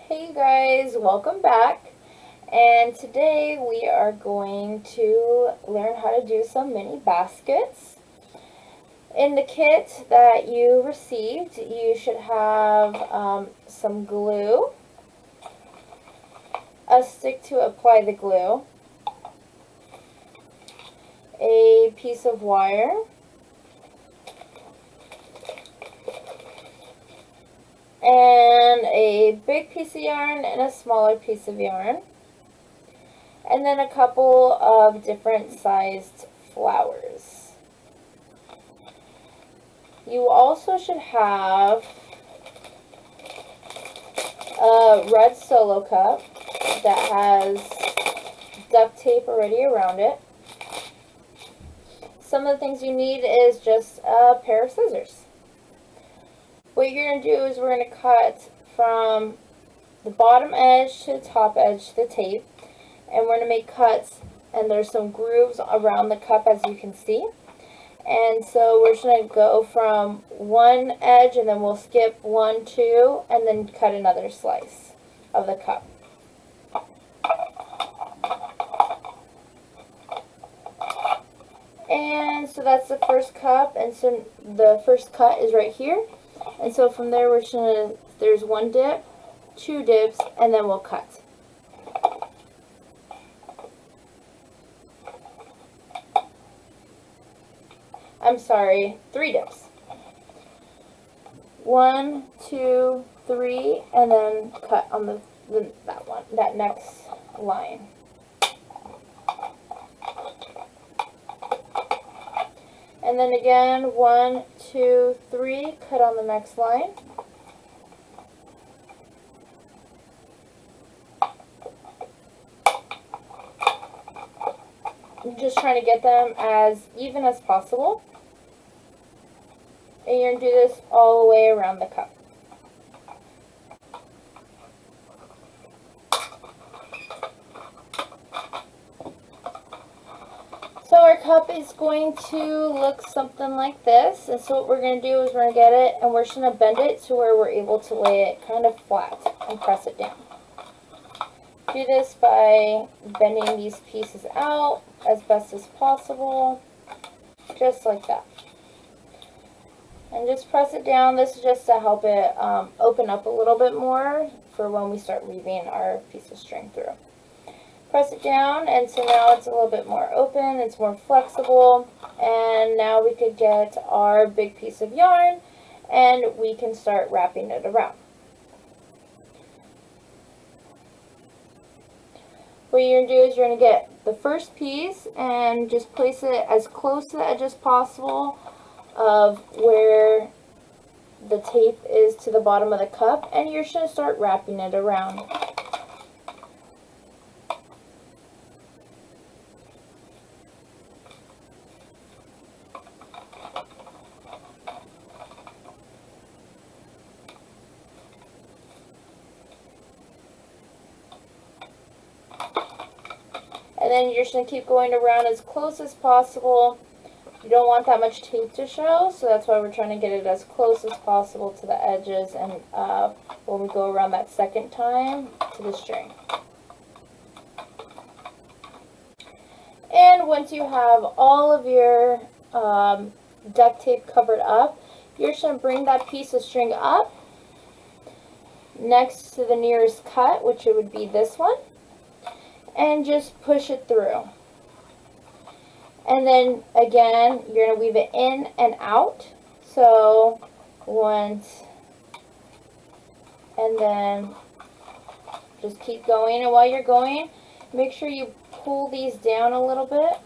Hey guys, welcome back. And today we are going to learn how to do some mini baskets. In the kit that you received, you should have some glue, a stick to apply the glue, a piece of wire, and a big piece of yarn and a smaller piece of yarn, and then a couple of different sized flowers. You also should have a red solo cup that has duct tape already around it. Some of the things you need is just a pair of scissors. What you're going to do is we're going to cut from the bottom edge to the top edge to the tape, and we're going to make cuts, and there's some grooves around the cup as you can see. And so we're just going to go from one edge, and then we'll skip 1, 2, and then cut another slice of the cup. And so that's the first cup, and so the first cut is right here. And so from there we're just going to, there's 1 dip, 2 dips, and then we'll cut. I'm sorry, 3 dips. 1, 2, 3, and then cut on that next line. And then again, 1, 2, 3, cut on the next line. I'm just trying to get them as even as possible. And you're going to do this all the way around the cup. So our cup is going to look something like this. And so what we're going to do is we're going to get it and we're just going to bend it to where we're able to lay it kind of flat and press it down. Do this by bending these pieces out as best as possible, just like that. And just press it down. This is just to help it open up a little bit more for when we start weaving our piece of string through. Press it down, and so now it's a little bit more open, it's more flexible, and now we could get our big piece of yarn and we can start wrapping it around. What you're going to do is you're going to get the first piece and just place it as close to the edge as possible of where the tape is to the bottom of the cup, and you're just going to start wrapping it around. And then you're just going to keep going around as close as possible. You don't want that much tape to show, so that's why we're trying to get it as close as possible to the edges, and when we go around that second time, to the string. And once you have all of your duct tape covered up, you're just going to bring that piece of string up next to the nearest cut, which it would be this one, and just push it through. And then again, you're going to weave it in and out. So once, and then just keep going. And while you're going, make sure you pull these down a little bit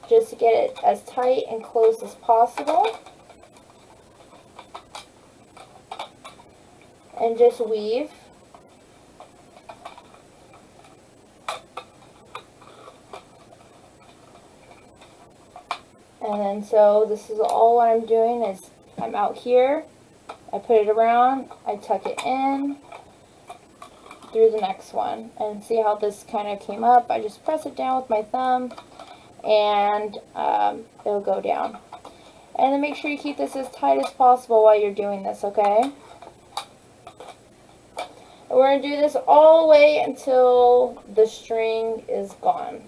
just to get it as tight and close as possible. And just weave. And then so this is all what I'm doing is I'm out here, I put it around, I tuck it in through the next one. And see how this kind of came up? I just press it down with my thumb and it'll go down. And then make sure you keep this as tight as possible while you're doing this, okay? And we're going to do this all the way until the string is gone.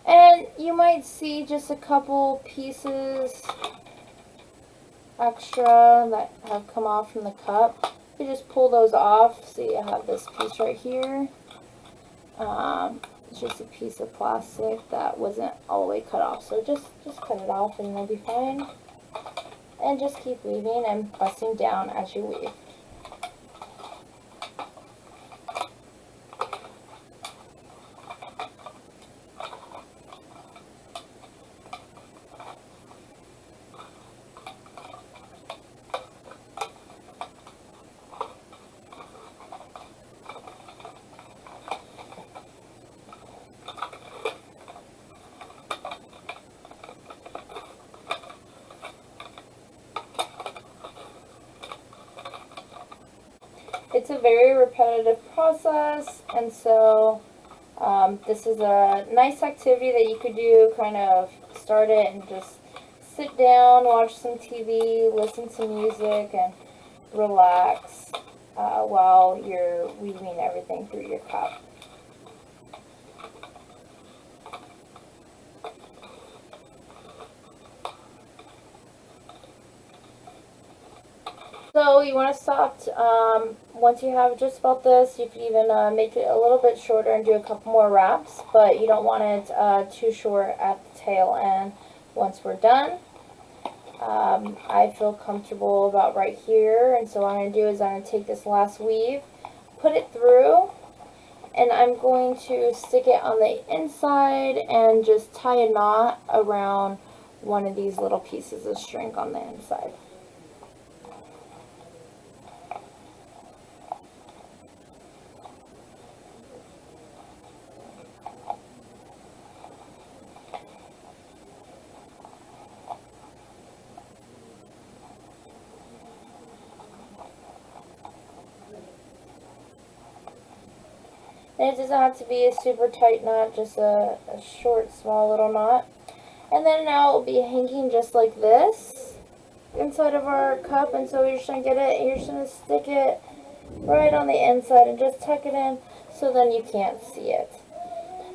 And you might see just a couple pieces extra that have come off from the cup. You just pull those off. See, I have this piece right here. It's just a piece of plastic that wasn't all the way cut off. So just cut it off and you'll be fine. And just keep weaving and pressing down as you weave. It's a very repetitive process, and so this is a nice activity that you could do, kind of start it and just sit down, watch some TV, listen to music, and relax while you're weaving everything through your cup. So you want to stop, once you have just about this, you can even make it a little bit shorter and do a couple more wraps, but you don't want it too short at the tail end once we're done. I feel comfortable about right here, and so what I'm going to do is I'm going to take this last weave, put it through, and I'm going to stick it on the inside and just tie a knot around one of these little pieces of string on the inside. And it doesn't have to be a super tight knot, just a short, small little knot. And then now it will be hanging just like this inside of our cup. And so you're just going to get it, and you're just going to stick it right on the inside and just tuck it in so then you can't see it.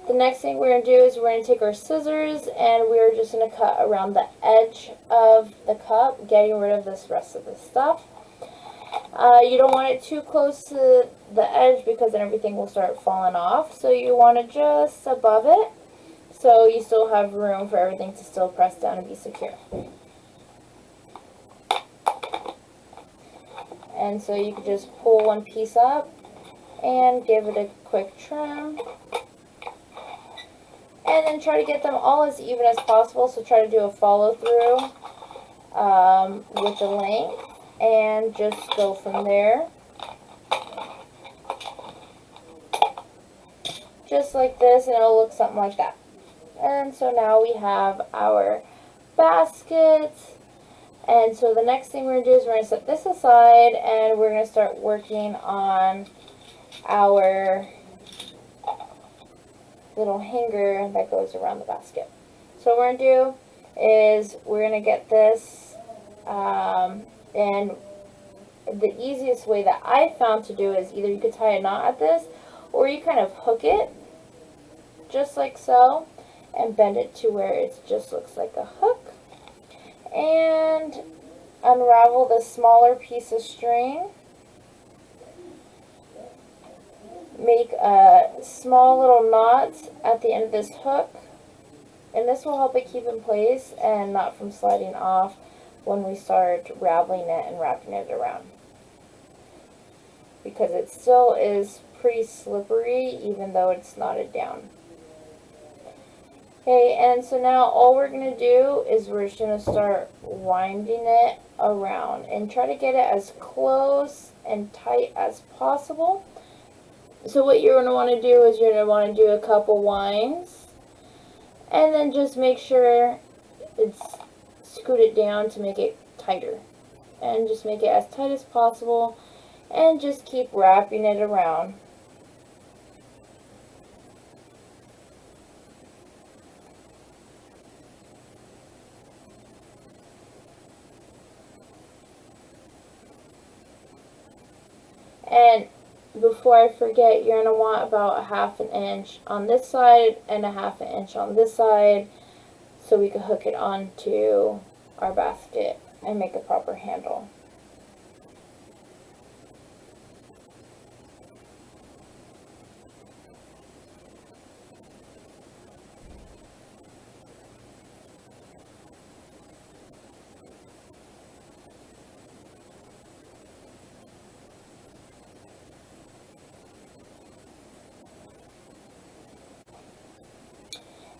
The next thing we're going to do is we're going to take our scissors and we're just going to cut around the edge of the cup, getting rid of this rest of the stuff. You don't want it too close to the edge because then everything will start falling off. So you want it just above it so you still have room for everything to still press down and be secure. And so you can just pull one piece up and give it a quick trim. And then try to get them all as even as possible. So try to do a follow through with the length. And just go from there. Just like this, and it'll look something like that. And so now we have our basket. And so the next thing we're going to do is we're going to set this aside, and we're going to start working on our little hanger that goes around the basket. So what we're going to do is we're going to get this, and the easiest way that I found to do is either you could tie a knot at this, or you kind of hook it, just like so, and bend it to where it just looks like a hook, and unravel the smaller piece of string, make a small little knot at the end of this hook, and this will help it keep in place and not from sliding off when we start raveling it and wrapping it around, because it still is pretty slippery even though it's knotted down. Okay, and so now all we're going to do is we're just going to start winding it around and try to get it as close and tight as possible So what you're going to want to do is you're going to want to do a couple winds, and then just make sure it's scoot it down to make it tighter, and just make it as tight as possible, and just keep wrapping it around. And before I forget, you're going to want about 1/2 inch on this side and 1/2 inch on this side, so we can hook it onto our basket and make a proper handle.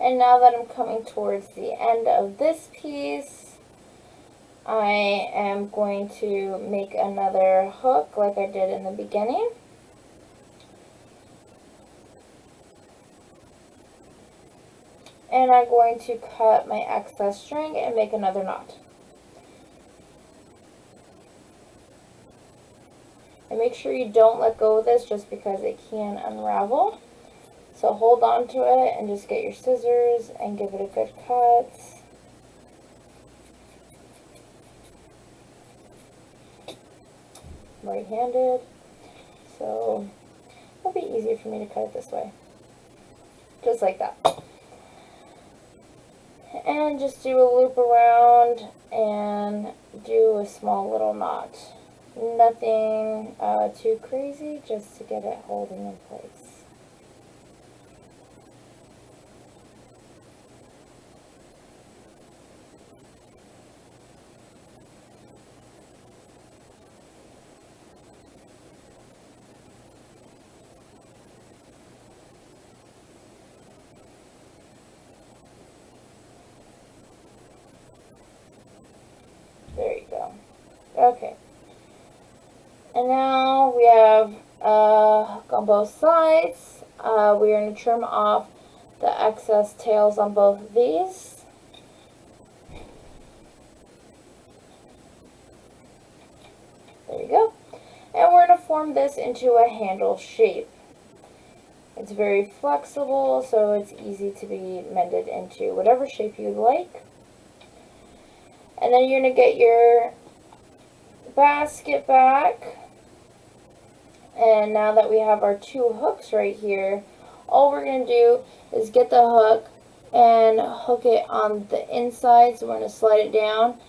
And now that I'm coming towards the end of this piece, I am going to make another hook like I did in the beginning. And I'm going to cut my excess string and make another knot. And make sure you don't let go of this just because it can unravel. So hold on to it and just get your scissors and give it a good cut. Right-handed, so it'll be easier for me to cut it this way. Just like that. And just do a loop around and do a small little knot. Nothing too crazy, just to get it holding in place. There you go. Okay. And now we have a hook on both sides. We're going to trim off the excess tails on both of these. There you go. And we're going to form this into a handle shape. It's very flexible, so it's easy to be mended into whatever shape you like. And then you're going to get your basket back. And now that we have our 2 hooks right here, all we're going to do is get the hook and hook it on the inside. So we're going to slide it down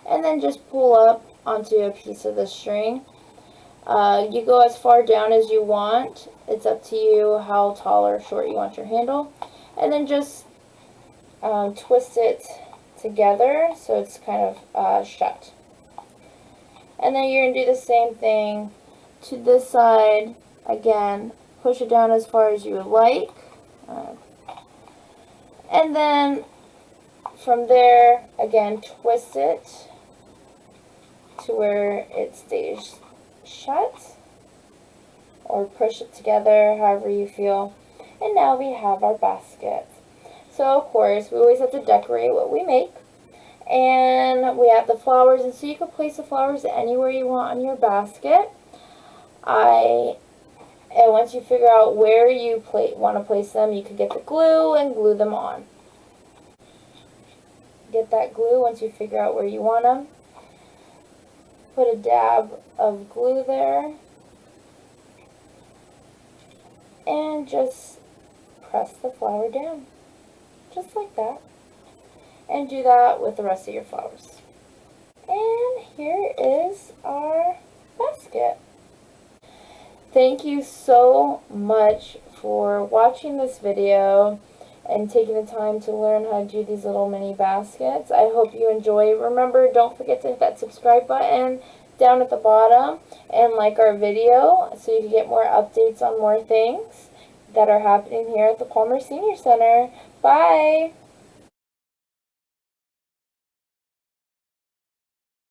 and then just pull up onto a piece of the string. You go as far down as you want. It's up to you how tall or short you want your handle. And then just twist it together so it's kind of shut. And then you're going to do the same thing to this side. Again, push it down as far as you would like. And then from there, again, twist it to where it stays shut. Or push it together, however you feel. And now we have our basket. So, of course, we always have to decorate what we make. And we have the flowers, and so you can place the flowers anywhere you want on your basket. And once you figure out where you want to place them, you can get the glue and glue them on. Get that glue once you figure out where you want them. Put a dab of glue there. And just press the flower down. Just like that. And do that with the rest of your flowers. And here is our basket. Thank you so much for watching this video and taking the time to learn how to do these little mini baskets. I hope you enjoy. Remember, don't forget to hit that subscribe button down at the bottom and like our video so you can get more updates on more things that are happening here at the Palmer Senior Center. Bye!